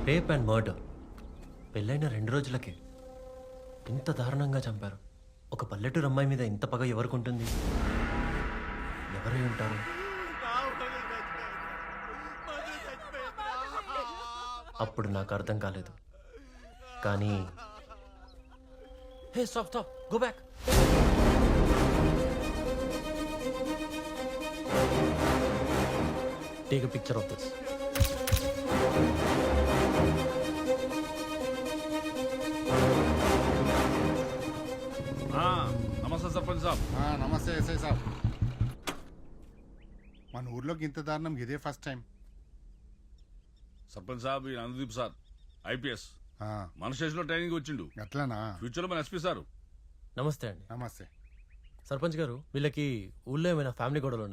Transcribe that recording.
Rape and murder పెళ్ళైన 2 రోజులకే ఇంత దారుణంగా చంపారు. ఒక పల్లెటూరు అమ్మాయి మీద ఇంత పగ ఎవరికి ఉంటుంది? ఎవరై ఉంటారు? అప్పుడు నాకు అర్థం కాలేదు. కానీ hey stop stop go back. Take a picture of this. నమస్తే సర్పంచ్ సాబ్. నమస్తే ఎస్ఐ సాబ్. మన ఊర్లోకి ఇంత దారుణం ఇదే ఫస్ట్ టైం. సర్పంచ్ సాబ్ ఈ నందదీప్ సార్ ఐపీఎస్ ఆ, మన స్టేషన్ లో ట్రైనింగ్ వచ్చిండు. అట్లానా? ఫ్యూచర్ లో మన ఎస్పీ సార్. నమస్తే అండి. నమస్తే. సర్పంచ్ గారు, వీళ్ళకి ఊళ్ళో ఏమైనా ఫ్యామిలీ గొడవలు ఉన్నాయా?